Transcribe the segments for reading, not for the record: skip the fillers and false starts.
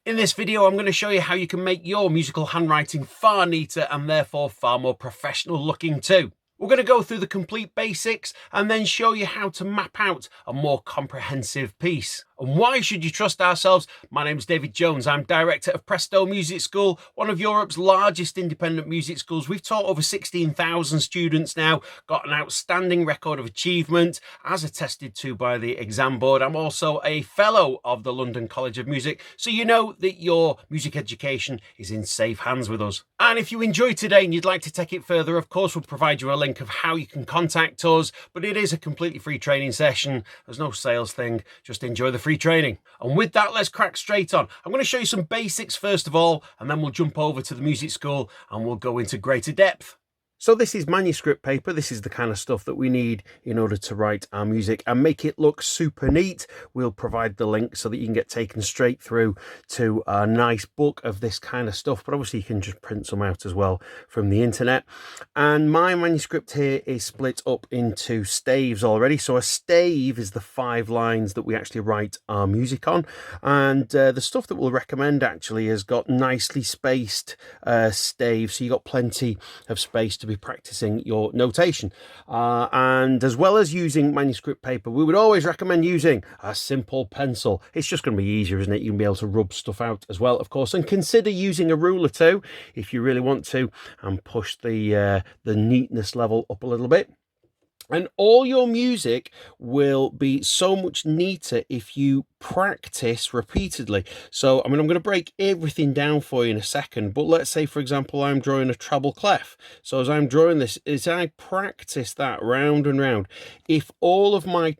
In this video, I'm going to show you how you can make your musical handwriting far neater and therefore far more professional looking too. We're going to go through the complete basics and then show you how to map out a more comprehensive piece. And why should you trust ourselves? My name is David Jones. I'm director of Presto Music School, one of Europe's largest independent music schools. We've taught over 16,000 students now, got an outstanding record of achievement as attested to by the exam board. I'm also a fellow of the London College of Music, so you know that your music education is in safe hands with us. And if you enjoyed today and you'd like to take it further, of course, we'll provide you a link of how you can contact us, but it is a completely free training session. There's no sales thing, just enjoy the free training. And with that, let's crack straight on. I'm going to show you some basics first of all, and then we'll jump over to the music school and we'll go into greater depth. So this is manuscript paper. This is the kind of stuff that we need in order to write our music and make it look super neat. We'll provide the link so that you can get taken straight through to a nice book of this kind of stuff, but obviously you can just print some out as well from the internet. And my manuscript here is split up into staves already. So a stave is the 5 lines that we actually write our music on. And the stuff that we'll recommend actually has got nicely spaced staves. So you've got plenty of space to be practicing your notation, and as well as using manuscript paper, we would always recommend using a simple pencil. It's just going to be easier, isn't it? You can be able to rub stuff out as well, of course, and consider using a ruler too if you really want to, and push the neatness level up a little bit. And all your music will be so much neater if you practice repeatedly. So, I'm going to break everything down for you in a second, but let's say, for example, I'm drawing a treble clef. So as I'm drawing this, as I practice that round and round, if all of my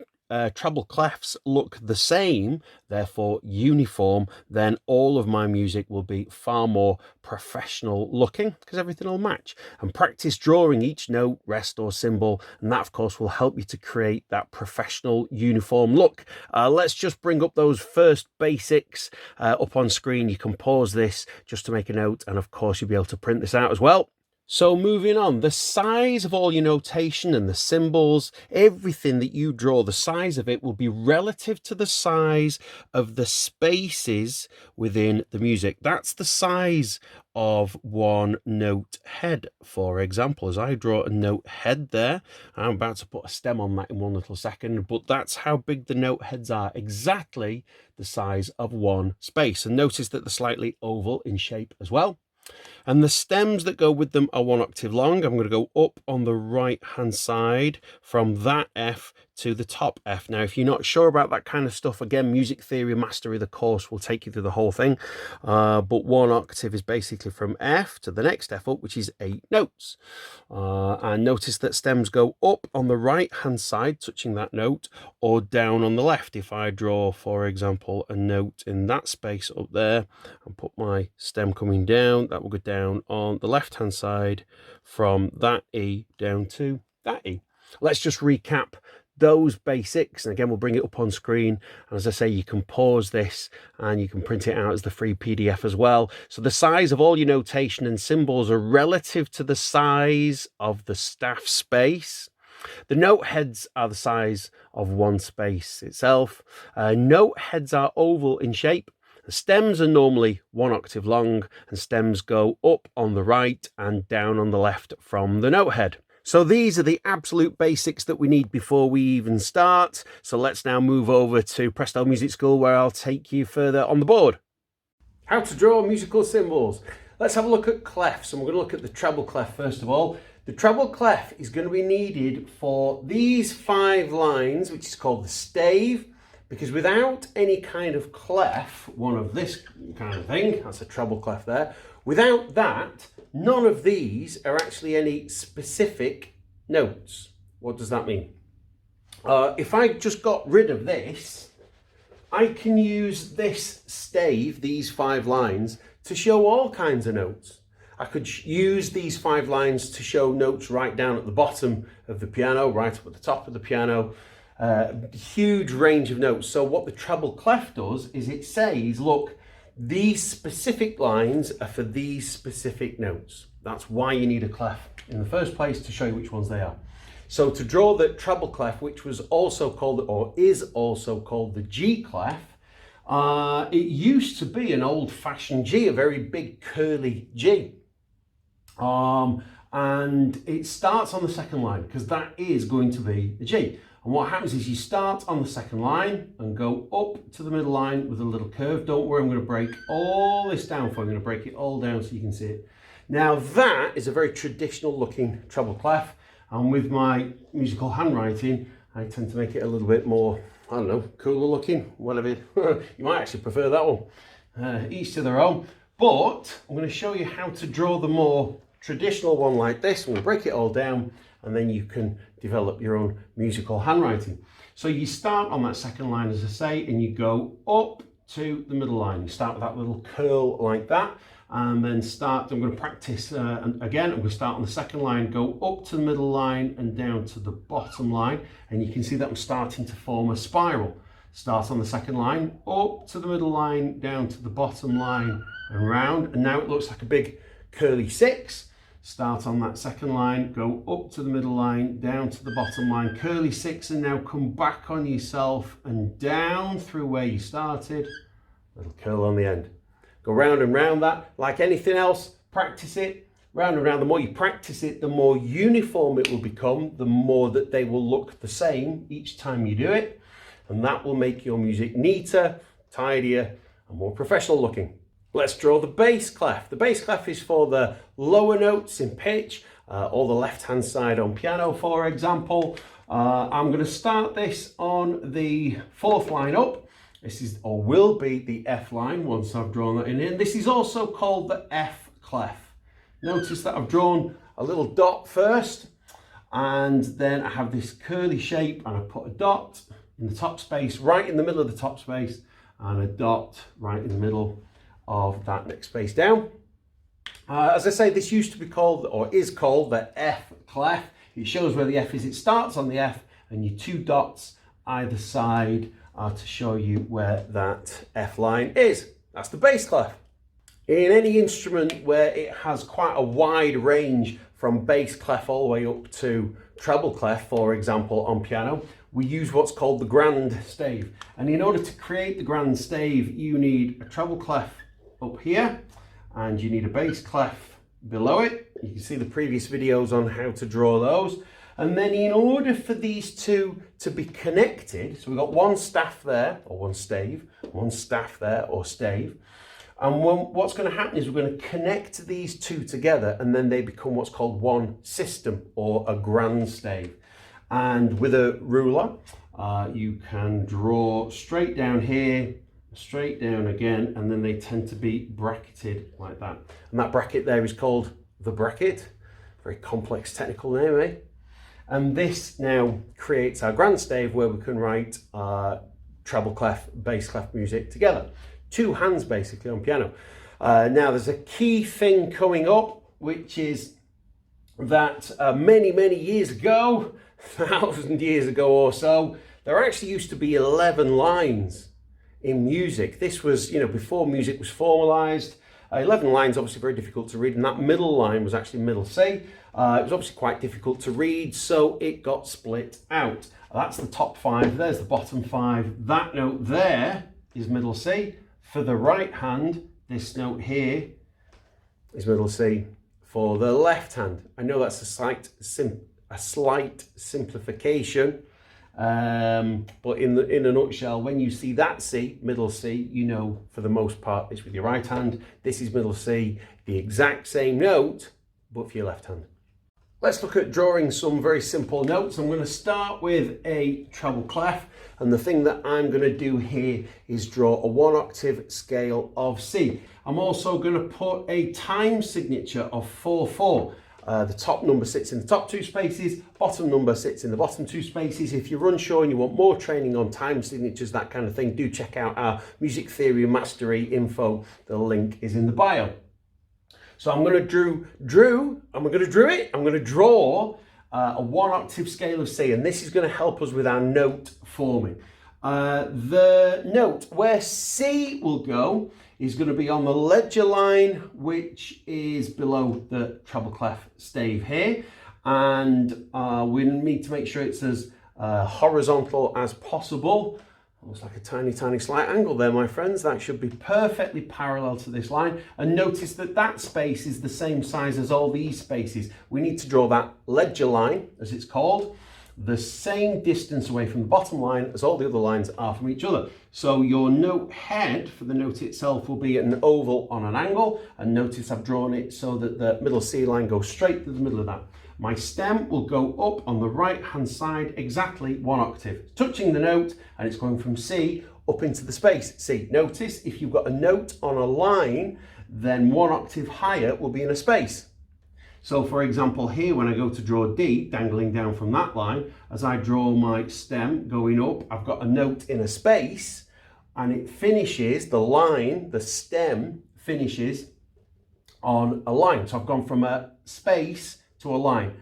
treble clefs look the same, therefore uniform, then all of my music will be far more professional looking because everything will match. And practice drawing each note, rest or symbol, and that of course will help you to create that professional uniform look. Let's just bring up those first basics up on screen. You can pause this just to make a note, and of course you'll be able to print this out as well. So moving on, the size of all your notation and the symbols, everything that you draw, the size of it will be relative to the size of the spaces within the music. That's the size of one note head, for example. As I draw a note head there, I'm about to put a stem on that in one little second, but that's how big the note heads are, exactly the size of one space. And notice that they're slightly oval in shape as well. And the stems that go with them are 1 octave long. I'm going to go up on the right hand side from that F to the top F. Now, if you're not sure about that kind of stuff, again, Music Theory Mastery, the course will take you through the whole thing. But 1 octave is basically from F to the next F up, which is 8 notes. And notice that stems go up on the right hand side, touching that note, or down on the left. If I draw, for example, a note in that space up there and put my stem coming down, that will go down on the left hand side from that E down to that E. Let's just recap those basics, and again we'll bring it up on screen, and as I say, you can pause this and you can print it out as the free PDF as well. So the size of all your notation and symbols are relative to the size of the staff space. The note heads are the size of one space itself. Note heads are oval in shape. The stems are normally 1 octave long, and stems go up on the right and down on the left from the note head. So these are the absolute basics that we need before we even start. So let's now move over to Presto Music School, where I'll take you further on the board. How to draw musical symbols. Let's have a look at clefs, and we're going to look at the treble clef first of all. The treble clef is going to be needed for these 5 lines, which is called the stave, because without any kind of clef, one of this kind of thing, that's a treble clef there, without that, none of these are actually any specific notes. What does that mean? If I just got rid of this, I can use this stave, these 5 lines, to show all kinds of notes. I could use these 5 lines to show notes right down at the bottom of the piano, right up at the top of the piano, huge range of notes. So what the treble clef does is it says, look, these specific lines are for these specific notes. That's why you need a clef in the first place, to show you which ones they are. So to draw the treble clef, which was also called, or is also called, the G clef, It used to be an old-fashioned G, a very big curly G. And it starts on the second line because that is going to be a G. And what happens is you start on the second line and go up to the middle line with a little curve. Don't worry, I'm going to break all this down for you. I'm going to break it all down so you can see it. Now that is a very traditional looking treble clef. And with my musical handwriting, I tend to make it a little bit more, I don't know, cooler looking, whatever. You might actually prefer that one. Each to their own. But I'm going to show you how to draw the more traditional one like this. I'm going to break it all down and then you can develop your own musical handwriting. So you start on that second line, as I say, and you go up to the middle line. You start with that little curl like that, and then start, I'm going to practice again. I'm going to start on the second line, go up to the middle line and down to the bottom line, and you can see that I'm starting to form a spiral. Start on the second line, up to the middle line, down to the bottom line and round, and now it looks like a big curly 6. Start on that second line, go up to the middle line, down to the bottom line, curly 6, and now come back on yourself and down through where you started, little curl on the end. Go round and round that. Like anything else, practice it, round and round. The more you practice it, the more uniform it will become, the more that they will look the same each time you do it, and that will make your music neater, tidier, and more professional looking. Let's draw the bass clef. The bass clef is for the lower notes in pitch, or the left-hand side on piano, for example. I'm going to start this on the 4th line up. This is, or will be, the F line once I've drawn that in here. This is also called the F clef. Notice that I've drawn a little dot first, and then I have this curly shape, and I put a dot in the top space, right in the middle of the top space, and a dot right in the middle of that next space down. As I say, this used to be called, or is called, the F clef. It shows where the F is. It starts on the F, and your 2 dots either side are to show you where that F line is. That's the bass clef. In any instrument where it has quite a wide range from bass clef all the way up to treble clef, for example, on piano, we use what's called the grand stave. And in order to create the grand stave, you need a treble clef up here, and you need a bass clef below it. You can see the previous videos on how to draw those. And then in order for these two to be connected, so we've got one staff there, or one stave, one staff there, or stave. And what's going to happen is we're going to connect these two together, and then they become what's called one system, or a grand stave. And with a ruler, you can draw straight down here, straight down again, and then they tend to be bracketed like that. And that bracket there is called the bracket. Very complex technical name, eh? And this now creates our grand stave, where we can write treble clef, bass clef music together. 2 hands basically on piano. Now there's a key thing coming up, which is that many years ago, 1,000 years ago or so, there actually used to be 11 lines in music. This was, before music was formalized. 11 lines, obviously very difficult to read, and that middle line was actually middle C. It was obviously quite difficult to read, so it got split out. That's the top 5, there's the bottom 5. That note there is middle C. For the right hand, this note here is middle C. For the left hand, I know that's a slight simplification, but in a nutshell, when you see that C, middle C, you know for the most part it's with your right hand. This is middle C, the exact same note, but for your left hand. Let's look at drawing some very simple notes. I'm going to start with a treble clef, and the thing that I'm going to do here is draw a 1-octave scale of C. I'm also going to put a time signature of 4/4. The top number sits in the top 2 spaces, bottom number sits in the bottom 2 spaces. If you're unsure and you want more training on time signatures, that kind of thing, do check out our Music Theory and Mastery info. The link is in the bio. So I'm going to draw a 1-octave scale of C, and this is going to help us with our note forming. The note where C will go is going to be on the ledger line, which is below the treble clef stave here, and we need to make sure it's as horizontal as possible. Looks like a tiny, tiny slight angle there, my friends. That should be perfectly parallel to this line. And notice that that space is the same size as all these spaces. We need to draw that ledger line, as it's called, the same distance away from the bottom line as all the other lines are from each other. So your note head for the note itself will be an oval on an angle. And notice I've drawn it so that the middle C line goes straight through the middle of that. My stem will go up on the right hand side exactly 1 octave, touching the note, and it's going from C up into the space C. Notice if you've got a note on a line, then 1 octave higher will be in a space. So for example here, when I go to draw D, dangling down from that line, as I draw my stem going up, I've got a note in a space, and it finishes, the line, the stem finishes on a line. So I've gone from a space to a line.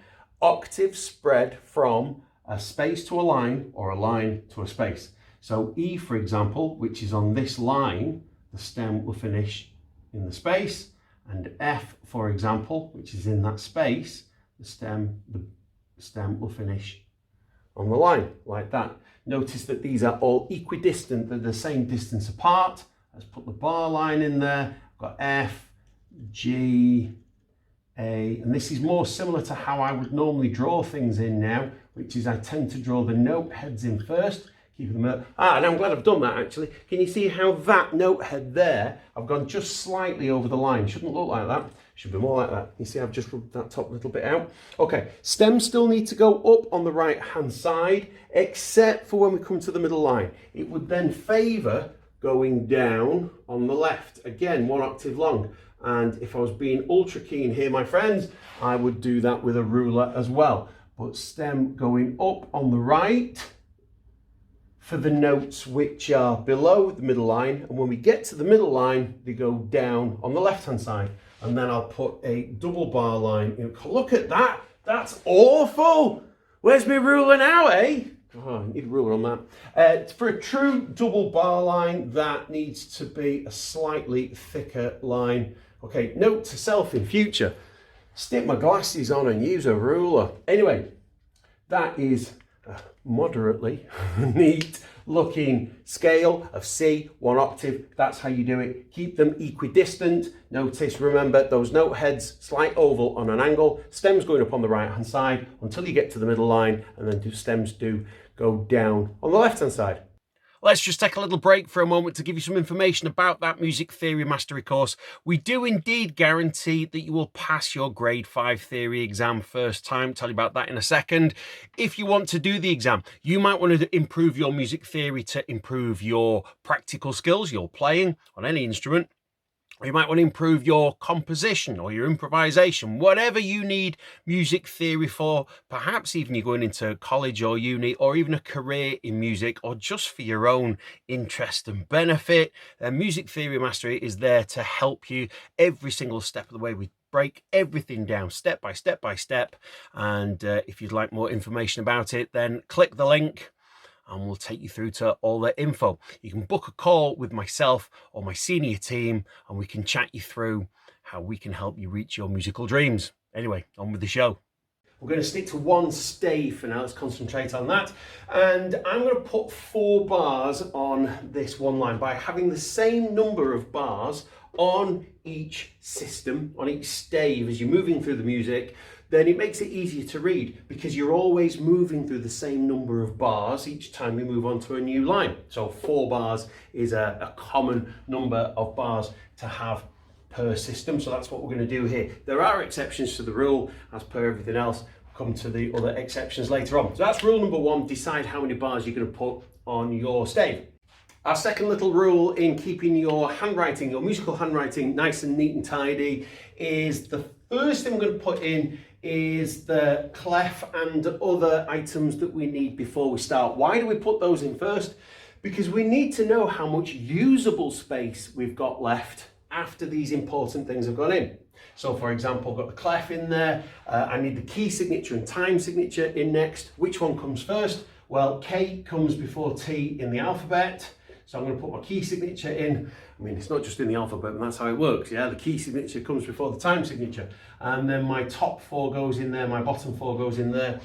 Octave spread from a space to a line, or a line to a space. So E, for example, which is on this line, the stem will finish in the space, and F, for example, which is in that space, the stem will finish on the line, like that. Notice that these are all equidistant, they're the same distance apart. Let's put the bar line in there. I've got F, G, A, and this is more similar to how I would normally draw things in now, which is I tend to draw the note heads in first, keep them up. And I'm glad I've done that actually. Can you see how that note head there, I've gone just slightly over the line. Shouldn't look like that, should be more like that. You see I've just rubbed that top little bit out. Okay, stems still need to go up on the right hand side, except for when we come to the middle line. It would then favour going down on the left, again 1 octave long. And if I was being ultra keen here, my friends, I would do that with a ruler as well. But stem going up on the right for the notes which are below the middle line. And when we get to the middle line, they go down on the left-hand side. And then I'll put a double bar line in. Look at that, that's awful. Where's my ruler now, eh? Oh, I need a ruler on that. For a true double bar line, that needs to be a slightly thicker line. Okay, note to self in future, stick my glasses on and use a ruler. Anyway, that is a moderately neat looking scale of C, 1 octave. That's how you do it. Keep them equidistant. Notice, remember, those note heads, slight oval on an angle, stems going up on the right hand side until you get to the middle line, and then stems do go down on the left hand side. Let's just take a little break for a moment to give you some information about that Music Theory Mastery course. We do indeed guarantee that you will pass your Grade 5 theory exam first time. Tell you about that in a second. If you want to do the exam, you might want to improve your music theory to improve your practical skills, your playing on any instrument. Or you might want to improve your composition or your improvisation, whatever you need music theory for. Perhaps even you're going into college or uni, or even a career in music, or just for your own interest and benefit. Music Theory Mastery is there to help you every single step of the way. We break everything down step by step by step. And if you'd like more information about it, then click the link and we'll take you through to all the info. You can book a call with myself or my senior team, and we can chat you through how we can help you reach your musical dreams. Anyway, on with the show. We're going to stick to one stave for now. Let's concentrate on that. And I'm going to put 4 bars on this one line by having the same number of bars on each system, on each stave as you're moving through the music. Then it makes it easier to read because you're always moving through the same number of bars each time we move on to a new line. So 4 bars is a common number of bars to have per system. So that's what we're going to do here. There are exceptions to the rule as per everything else. We'll come to the other exceptions later on. So that's rule number 1, decide how many bars you're going to put on your stave. Our second little rule in keeping your handwriting, your musical handwriting, nice and neat and tidy is the first thing we're going to put in is the clef and other items that we need before we start. Why do we put those in first? Because we need to know how much usable space we've got left after these important things have gone in. So for example, I've got the clef in there. I need the key signature and time signature in next. Which one comes first? Well, K comes before T in the alphabet. So I'm going to put my key signature in. I mean, it's not just in the alphabet, but that's how it works. Yeah, the key signature comes before the time signature. And then my top 4 goes in there, my bottom 4 goes in there.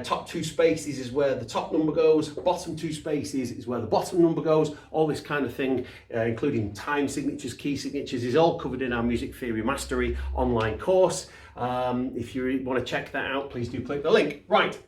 Top 2 spaces is where the top number goes. Bottom 2 spaces is where the bottom number goes. All this kind of thing, including time signatures, key signatures, is all covered in our Music Theory Mastery online course. If you want to check that out, please do click the link. Right.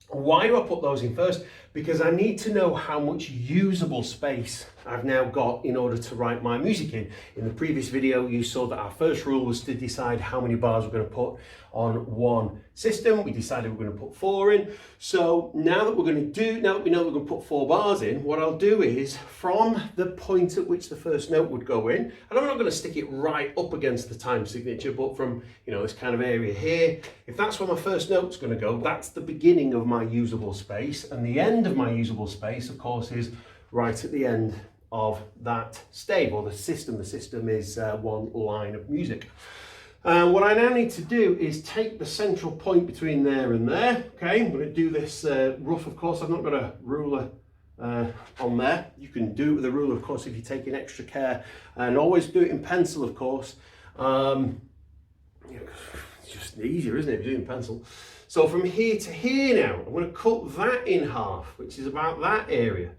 Why do I put those in first? Because I need to know how much usable space I've now got in order to write my music in. In the previous video, you saw that our first rule was to decide how many bars we're going to put on one system. We decided we're going to put 4 in. So now that we know that we're going to put 4 bars in, what I'll do is from the point at which the first note would go in, and I'm not going to stick it right up against the time signature, but from, you know, this kind of area here, if that's where my first note's going to go, that's the beginning of my usable space. And the end of my usable space, of course, is right at the end of that stave or the system. The system is one line of music. What I now need to do is take the central point between there and there. Okay, I'm going to do this rough, of course. I've not got a ruler on there. You can do it with a ruler, of course, if you're taking extra care, and always do it in pencil, of course. It's just easier, isn't it, if you're doing pencil? So from here to here now, I'm going to cut that in half, which is about that area.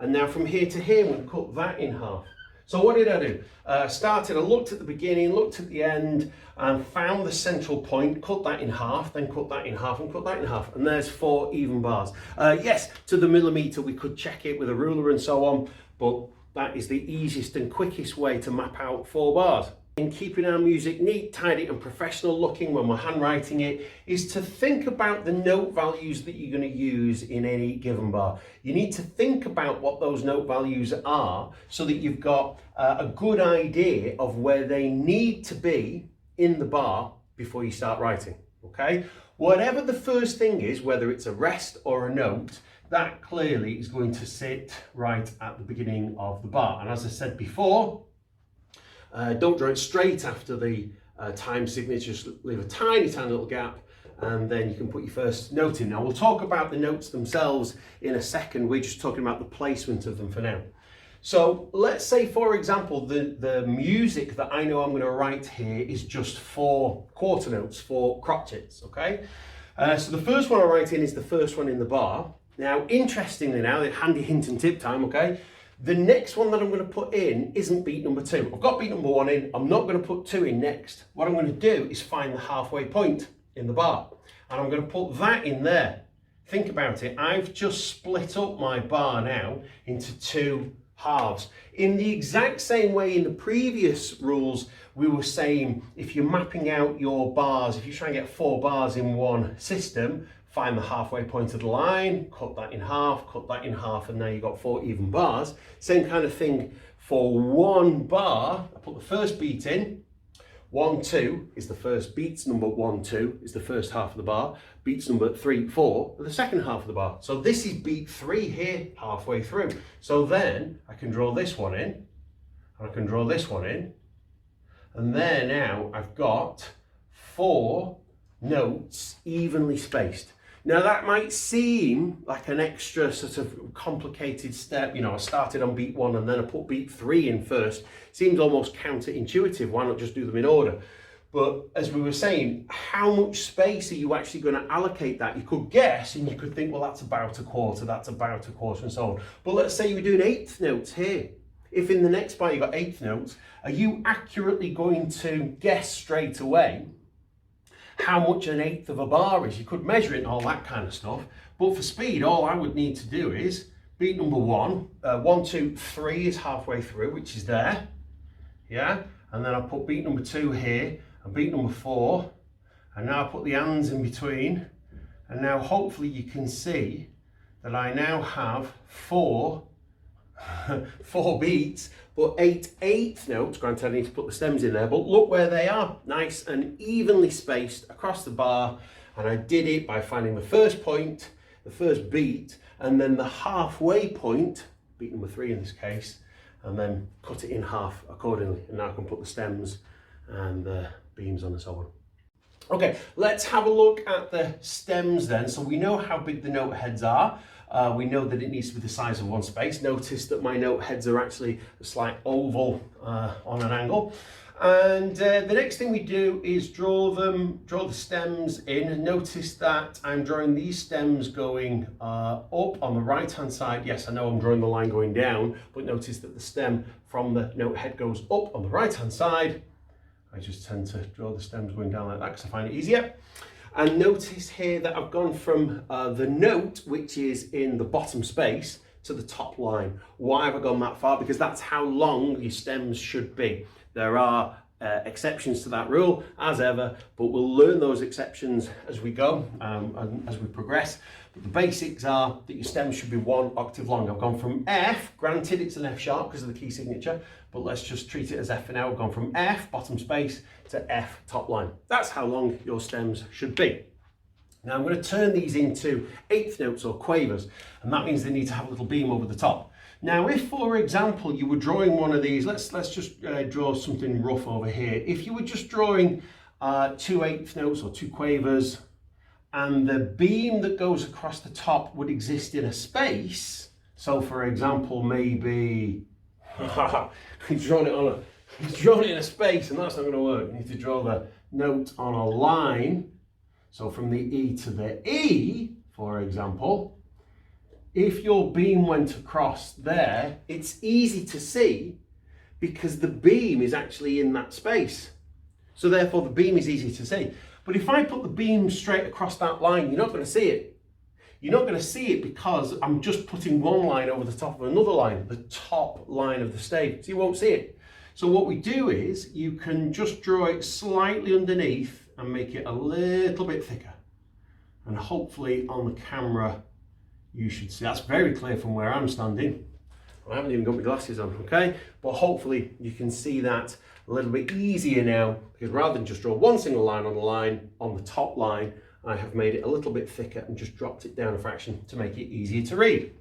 And now from here to here, I'm going to cut that in half. So what did I do? I looked at the beginning, looked at the end, and found the central point, cut that in half, then cut that in half, and cut that in half. And there's 4 even bars. Yes, to the millimetre, we could check it with a ruler and so on, but that is the easiest and quickest way to map out 4 bars. In keeping our music neat, tidy and professional looking when we're handwriting it, is to think about the note values that you're going to use in any given bar. You need to think about what those note values are so that you've got a good idea of where they need to be in the bar before you start writing, okay? Whatever the first thing is, whether it's a rest or a note, that clearly is going to sit right at the beginning of the bar. And as I said before, don't draw it straight after the time signature, just leave a tiny little gap, and then you can put your first note in. Now we'll talk about the notes themselves in a second. We're just talking about the placement of them for now. So let's say, for example, the music that I know I'm going to write here is just 4 quarter notes, 4 crotchets, okay? So the first one I write in is the first one in the bar. Now, interestingly now, the handy hint and tip time, okay? The next one that I'm going to put in isn't beat number 2. I've got beat number 1 in. I'm not going to put 2 in next. What I'm going to do is find the halfway point in the bar. And I'm going to put that in there. Think about it. I've just split up my bar now into 2 halves. In the exact same way in the previous rules, we were saying if you're mapping out your bars, if you try and get 4 bars in one system, find the halfway point of the line, cut that in half, and now you've got 4 even bars. Same kind of thing for one bar. I put the first beat in. 1, 2 is the first. Beats number 1, 2 is the first half of the bar. Beats number 3, 4 are the second half of the bar. So this is beat 3 here, halfway through. So then I can draw this one in, and I can draw this one in, and there now I've got 4 notes evenly spaced. Now that might seem like an extra sort of complicated step. You know, I started on beat 1 and then I put beat 3 in first. Seems almost counterintuitive. Why not just do them in order? But as we were saying, how much space are you actually going to allocate that? You could guess and you could think, well, that's about a quarter, that's about a quarter, and so on. But let's say you're doing 8th notes here. If in the next bar you've got 8th notes, are you accurately going to guess straight away how much an 1/8 of a bar is? You could measure it and all that kind of stuff, but for speed, all I would need to do is beat number 1, 1, 2, 3 is halfway through, which is there, yeah, and then I put beat number 2 here, and beat number 4, and now I put the ands in between, and now hopefully you can see that I now have 4 beats, but 8 8th notes. Granted, I need to put the stems in there, but look where they are, nice and evenly spaced across the bar. And I did it by finding the first point, the first beat, and then the halfway point, beat number 3 in this case, and then cut it in half accordingly. And now I can put the stems and the beams on and so on. Okay, let's have a look at the stems then. So we know how big the note heads are. we know that it needs to be the size of one space. Notice that my note heads are actually a slight oval on an angle. And the next thing we do is draw the stems in. And notice that I'm drawing these stems going up on the right hand side. Yes, I know I'm drawing the line going down, but notice that the stem from the note head goes up on the right hand side. I just tend to draw the stems going down like that because I find it easier. And notice here that I've gone from the note, which is in the bottom space, to the top line. Why have I gone that far? Because that's how long your stems should be. There are exceptions to that rule, as ever, but we'll learn those exceptions as we go and as we progress. But the basics are that your stems should be 1 octave long. I've gone from F, granted it's an F sharp because of the key signature, but let's just treat it as F for now. I've gone from F, bottom space, to F, top line. That's how long your stems should be. Now I'm going to turn these into eighth notes or quavers, and that means they need to have a little beam over the top. Now, if, for example, you were drawing one of these, let's just draw something rough over here. If you were just drawing 2 eighth notes or 2 quavers, and the beam that goes across the top would exist in a space, so for example, maybe he's drawn it in a space, and that's not going to work. You need to draw the note on a line. So from the E to the E, for example, if your beam went across there, it's easy to see because the beam is actually in that space. So therefore the beam is easy to see. But if I put the beam straight across that line, you're not going to see it. You're not going to see it because I'm just putting one line over the top of another line, the top line of the stave, so you won't see it. So what we do is you can just draw it slightly underneath and make it a little bit thicker. And hopefully on the camera, you should see, that's very clear from where I'm standing. I haven't even got my glasses on, okay? But hopefully you can see that a little bit easier now, because rather than just draw one single line, on the top line, I have made it a little bit thicker and just dropped it down a fraction to make it easier to read.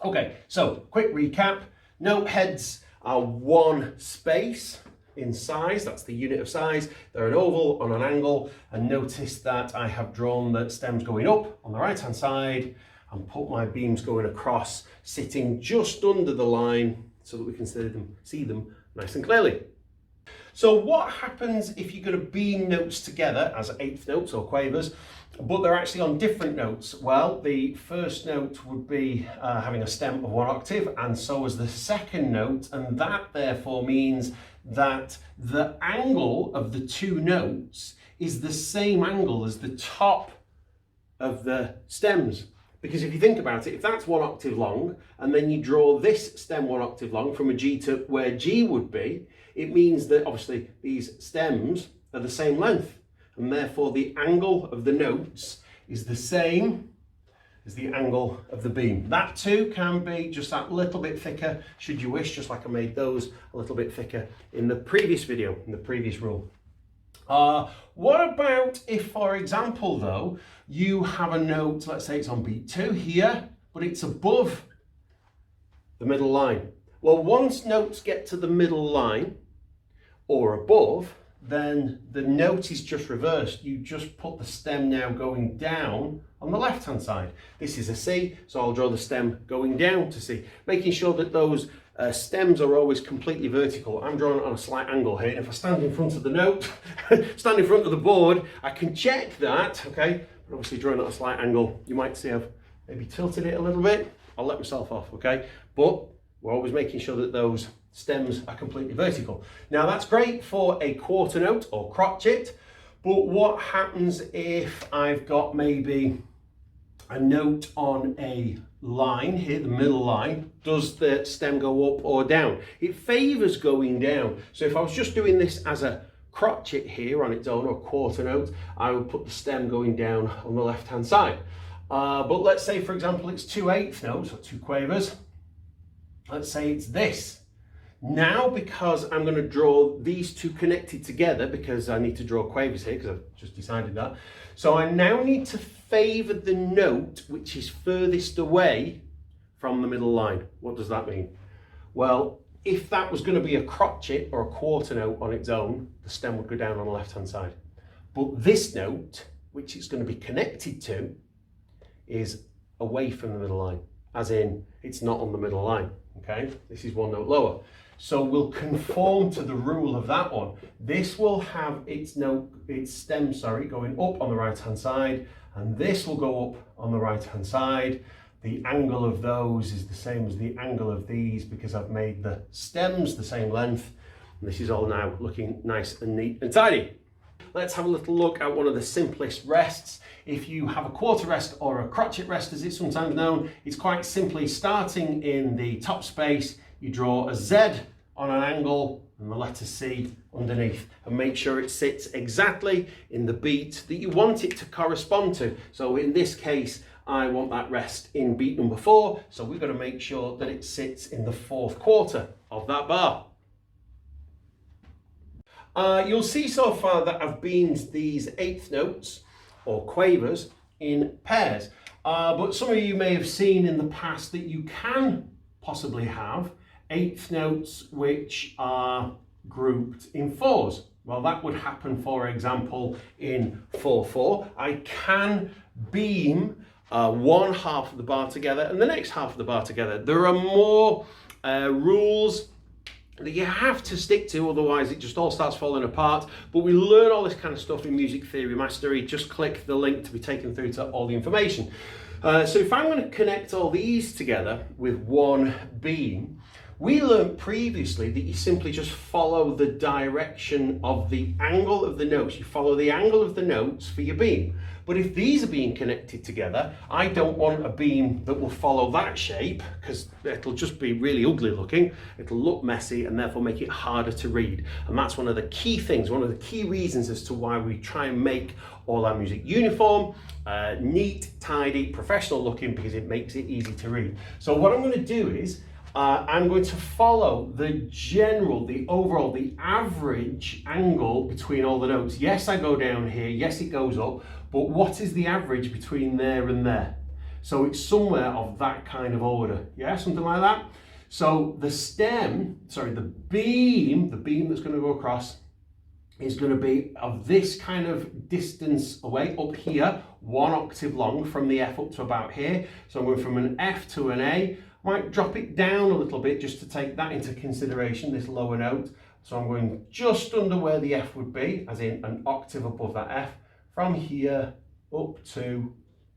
Okay, so quick recap. Note heads are 1 space in size, that's the unit of size. They're an oval on an angle, and notice that I have drawn the stems going up on the right hand side and put my beams going across, sitting just under the line so that we can see them nice and clearly. So what happens if you're going to beam notes together as eighth notes or quavers, but they're actually on different notes? Well, the first note would be having a stem of 1 octave, and so is the second note, and that therefore means that the angle of the 2 notes is the same angle as the top of the stems. Because if you think about it, if that's 1 octave long, and then you draw this stem 1 octave long from a G to where G would be, it means that obviously these stems are the same length, and therefore the angle of the notes is the same as the angle of the beam. That too can be just that little bit thicker, should you wish, just like I made those a little bit thicker in the previous video, in the previous rule. What about if, for example, though, you have a note, let's say it's on beat 2 here, but it's above the middle line. Well, once notes get to the middle line or above, then the note is just reversed. You just put the stem now going down on the left hand side. This is a C, so I'll draw the stem going down to C, making sure that those stems are always completely vertical. I'm drawing it on a slight angle here. If I stand in front of the note, stand in front of the board, I can check that, okay? But obviously drawing it at a slight angle, you might see I've maybe tilted it a little bit. I'll let myself off, okay? But we're always making sure that those stems are completely vertical. Now that's great for a quarter note or crotchet, but what happens if I've got maybe a note on a line here, the middle line? Does the stem go up or down? It favors going down. So if I was just doing this as a crotchet here on its own, or quarter note, I would put the stem going down on the left hand side. But let's say, for example, it's 2 eighth notes or 2 quavers. Let's say it's this. Now, because I'm going to draw these 2 connected together, because I need to draw quavers here, because I've just decided that. So I now need to favour the note which is furthest away from the middle line. What does that mean? Well, if that was going to be a crotchet or a quarter note on its own, the stem would go down on the left hand side. But this note, which it's going to be connected to, is away from the middle line, as in it's not on the middle line, okay? This is one note lower. So we'll conform to the rule of that one. This will have its stem, going up on the right-hand side, and this will go up on the right-hand side. The angle of those is the same as the angle of these because I've made the stems the same length. And this is all now looking nice and neat and tidy. Let's have a little look at one of the simplest rests. If you have a quarter rest or a crotchet rest, as it's sometimes known, it's quite simply starting in the top space. You draw a Z on an angle and the letter C underneath, and make sure it sits exactly in the beat that you want it to correspond to. So in this case, I want that rest in beat number 4, so we've got to make sure that it sits in the 4th quarter of that bar. You'll see so far that I've beamed these 8th notes or quavers in pairs, but some of you may have seen in the past that you can possibly have 8th notes which are grouped in 4s. Well, that would happen, for example, in 4/4. I can beam one half of the bar together and the next half of the bar together. There are more rules that you have to stick to, otherwise it just all starts falling apart. But we learn all this kind of stuff in Music Theory Mastery. Just click the link to be taken through to all the information. So if I'm going to connect all these together with one beam, we learned previously that you simply just follow the direction of the angle of the notes. You follow the angle of the notes for your beam. But if these are being connected together, I don't want a beam that will follow that shape, because it'll just be really ugly looking. It'll look messy and therefore make it harder to read. And that's one of the key things, one of the key reasons as to why we try and make all our music uniform, neat, tidy, professional looking, because it makes it easy to read. So what I'm going to do is, I'm going to follow the general, the overall, the average angle between all the notes. Yes, I go down here, yes, it goes up, but what is the average between there and there? So it's somewhere of that kind of order, yeah, something like that. So the stem, sorry, the beam that's going to go across is going to be of this kind of distance away, up here, 1 octave long from the F up to about here. So I'm going from an F to an A. Might drop it down a little bit just to take that into consideration, this lower note. So I'm going just under where the F would be, as in an octave above that F, from here up to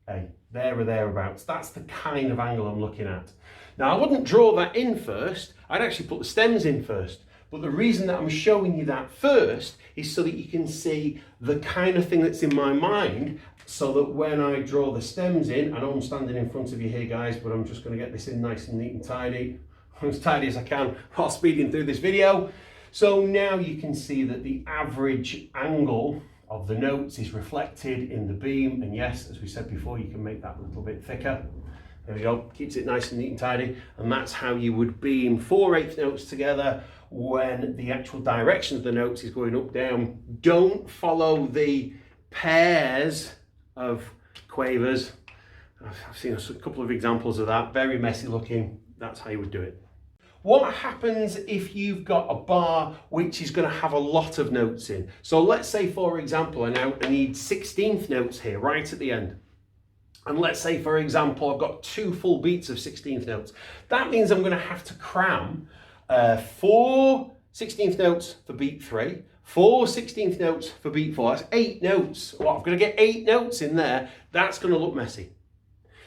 A, there or thereabouts. That's the kind of angle I'm looking at. Now, I wouldn't draw that in first, I'd actually put the stems in first. But the reason that I'm showing you that first is so that you can see the kind of thing that's in my mind, so that when I draw the stems in, I know I'm standing in front of you here, guys, but I'm just going to get this in nice and neat and tidy, as tidy as I can while speeding through this video. So now you can see that the average angle of the notes is reflected in the beam, and yes, as we said before, you can make that a little bit thicker. There we go, keeps it nice and neat and tidy, and that's how you would beam 4 8th notes together when the actual direction of the notes is going up, down. Don't follow the pairs of quavers. I've seen a couple of examples of that, very messy looking. That's how you would do it. What happens if you've got a bar which is going to have a lot of notes in? So let's say, for example, I need 16th notes here right at the end. And let's say, for example, I've got 2 full beats of 16th notes. That means I'm going to have to cram 4 16th notes for beat 3, 4 16th notes for beat 4. That's 8 notes. Well, I'm going to get 8 notes in there. That's going to look messy.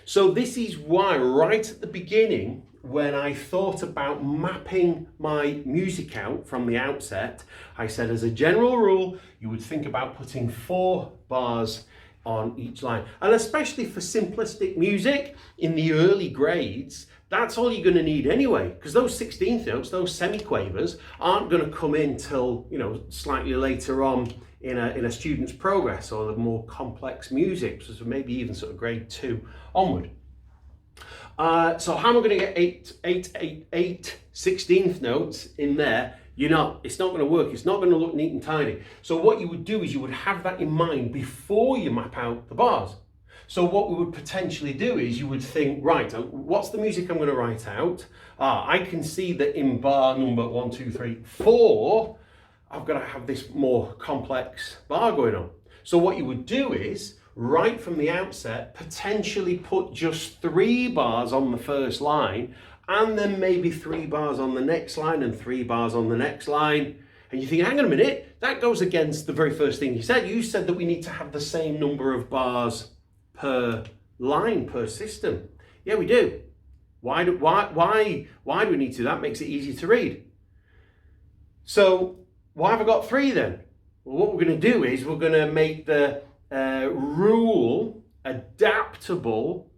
So this is why right at the beginning, when I thought about mapping my music out from the outset, I said as a general rule, you would think about putting 4 bars on each line. And especially for simplistic music in the early grades, that's all you're going to need anyway, because those 16th notes, those semi-quavers, aren't going to come in till, you know, slightly later on in a student's progress, or the more complex music, so maybe even sort of grade 2 onward. So how am I going to get 8 16th notes in there? It's not going to work. It's not going to look neat and tidy. So what you would do is you would have that in mind before you map out the bars. So what we would potentially do is you would think, right, what's the music I'm going to write out? I can see that in bar number 1, 2, 3, 4, I've got to have this more complex bar going on. So what you would do is, right from the outset, potentially put just 3 bars on the first line, and then maybe 3 bars on the next line and 3 bars on the next line. And you think, hang on a minute, that goes against the very first thing you said. You said that we need to have the same number of bars per line, per system. Yeah, we do. Why do we need to? That makes it easy to read. So why have I got 3 then? Well, what we're going to do is we're going to make the rule adaptable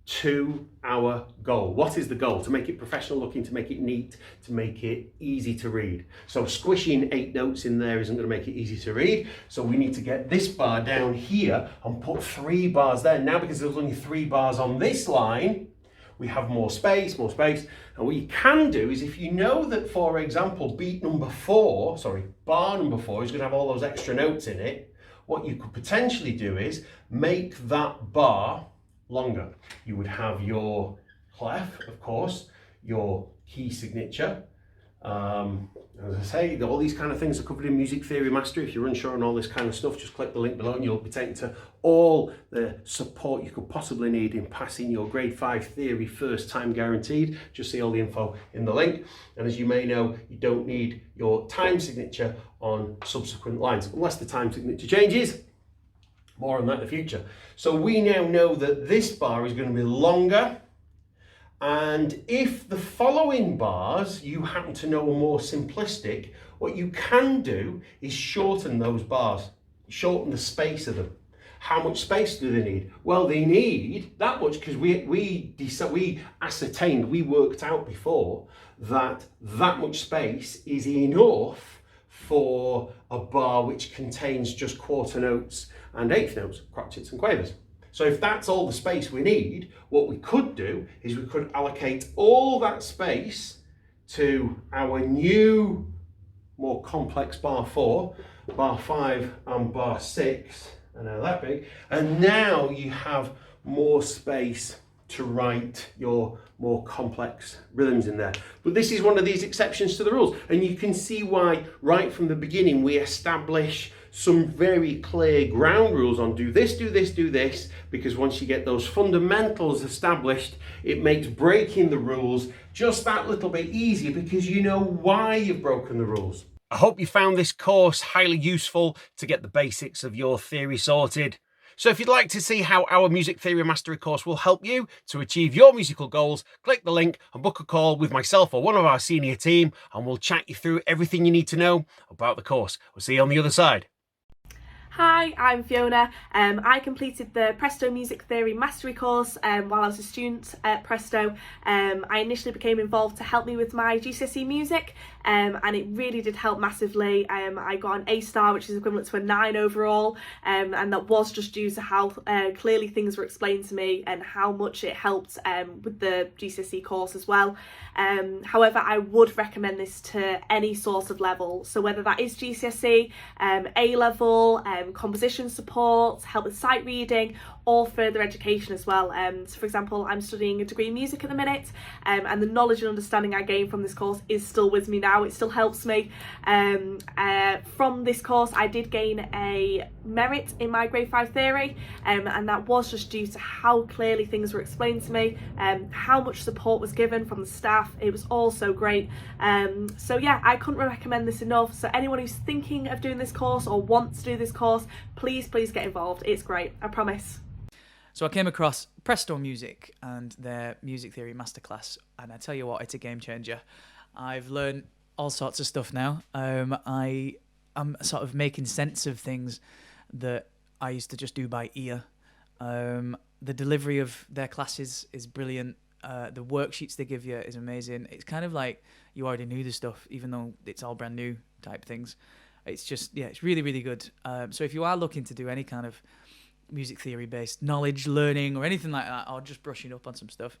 to our goal. What is the goal? To make it professional looking, to make it neat, to make it easy to read. So squishing 8 notes in there isn't going to make it easy to read. So we need to get this bar down here and put 3 bars there. Now, because there's only 3 bars on this line, we have more space. And what you can do is, if you know that, for example, bar number 4 is going to have all those extra notes in it, what you could potentially do is make that bar longer. You would have your clef, of course, your key signature. As I say, all these kind of things are covered in Music Theory Mastery. If you're unsure on all this kind of stuff, just click the link below and you'll be taken to all the support you could possibly need in passing your grade 5 theory first time guaranteed. Just see all the info in the link. And as you may know, you don't need your time signature on subsequent lines, unless the time signature changes. More on that in the future. So we now know that this bar is going to be longer. And if the following bars you happen to know are more simplistic, what you can do is shorten those bars, shorten the space of them. How much space do they need? Well, they need that much because we ascertained, we worked out before that much space is enough for a bar which contains just quarter notes and eighth notes, crotchets and quavers. So if that's all the space we need, what we could do is we could allocate all that space to our new, more complex bar 4, bar 5 and bar 6, and now that big, and now you have more space to write your more complex rhythms in there. But this is one of these exceptions to the rules, and you can see why right from the beginning we establish some very clear ground rules on do this, because once you get those fundamentals established, it makes breaking the rules just that little bit easier because you know why you've broken the rules. I hope you found this course highly useful to get the basics of your theory sorted. So if you'd like to see how our Music Theory Mastery course will help you to achieve your musical goals, click the link and book a call with myself or one of our senior team, and we'll chat you through everything you need to know about the course. We'll see you on the other side. Hi, I'm Fiona. I completed the Presto Music Theory Mastery course while I was a student at Presto. I initially became involved to help me with my GCSE music, and it really did help massively. I got an A-star, which is equivalent to a 9 overall, and that was just due to how clearly things were explained to me and how much it helped with the GCSE course as well. However, I would recommend this to any sort of level, so whether that is GCSE, A-level, composition support, help with sight reading, or further education as well. So for example, I'm studying a degree in music at the minute, and the knowledge and understanding I gained from this course is still with me now. It still helps me. From this course, I did gain a merit in my grade 5 theory, and that was just due to how clearly things were explained to me, how much support was given from the staff. It was all so great. So yeah, I couldn't recommend this enough. So anyone who's thinking of doing this course or wants to do this course, please get involved. It's great, I promise. So I came across Presto Music and their Music Theory Masterclass, and I tell you what, it's a game changer. I've learned all sorts of stuff now. I am sort of making sense of things that I used to just do by ear. The delivery of their classes is brilliant. The worksheets they give you is amazing. It's kind of like you already knew the stuff, even though it's all brand new type things. It's just, yeah, it's really, really good. So if you are looking to do any kind of music theory based knowledge, learning, or anything like that, or just brushing up on some stuff,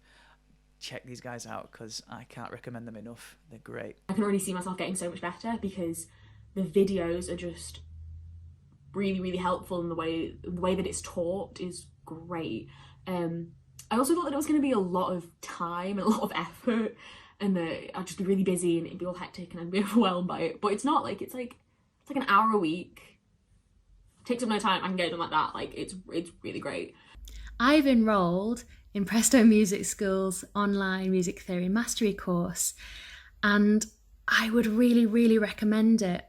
check these guys out because I can't recommend them enough. They're great. I can already see myself getting so much better because the videos are just really, really helpful, and the way that it's taught is great. I also thought that it was going to be a lot of time and a lot of effort, and that I'd just be really busy and it'd be all hectic and I'd be overwhelmed by it. But it's not. It's like an hour a week takes up no time. I can get it done like that. Like it's really great. I've enrolled in Presto Music School's online music theory mastery course, and I would really, really recommend it.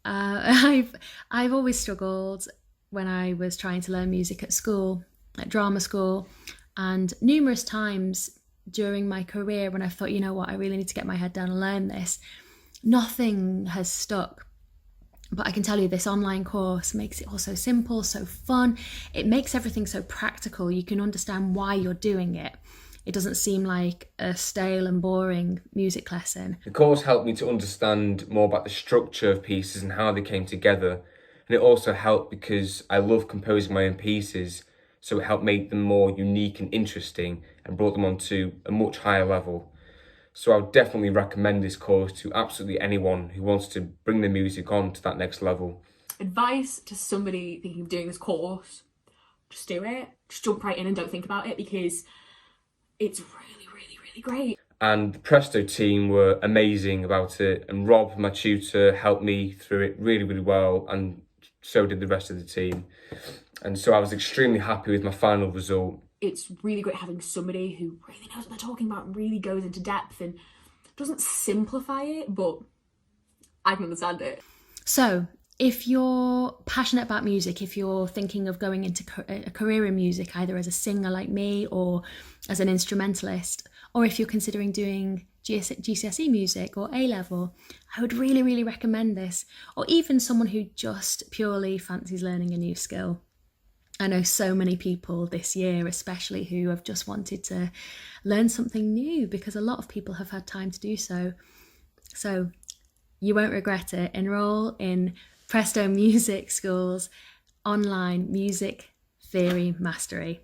I've always struggled when I was trying to learn music at school, at drama school, and numerous times during my career when I've thought, you know what, I really need to get my head down and learn this, nothing has stuck. But I can tell you this online course makes it all so simple, so fun. It makes everything so practical. You can understand why you're doing it. It doesn't seem like a stale and boring music lesson. The course helped me to understand more about the structure of pieces and how they came together. And it also helped because I love composing my own pieces, so it helped make them more unique and interesting and brought them onto a much higher level. So I would definitely recommend this course to absolutely anyone who wants to bring their music on to that next level. Advice to somebody thinking of doing this course: just do it. Just jump right in and don't think about it, because it's really, really, really great. And the Presto team were amazing about it, and Rob, my tutor, helped me through it really, really well, and so did the rest of the team. And so I was extremely happy with my final result. It's really great having somebody who really knows what they're talking about and really goes into depth and doesn't simplify it, but I can understand it. So if you're passionate about music, if you're thinking of going into a career in music, either as a singer like me or as an instrumentalist, or if you're considering doing GCSE music or A-level, I would really, really recommend this. Or even someone who just purely fancies learning a new skill. I know so many people this year, especially, who have just wanted to learn something new, because a lot of people have had time to do so. So you won't regret it. Enroll in Presto Music School's online music theory mastery.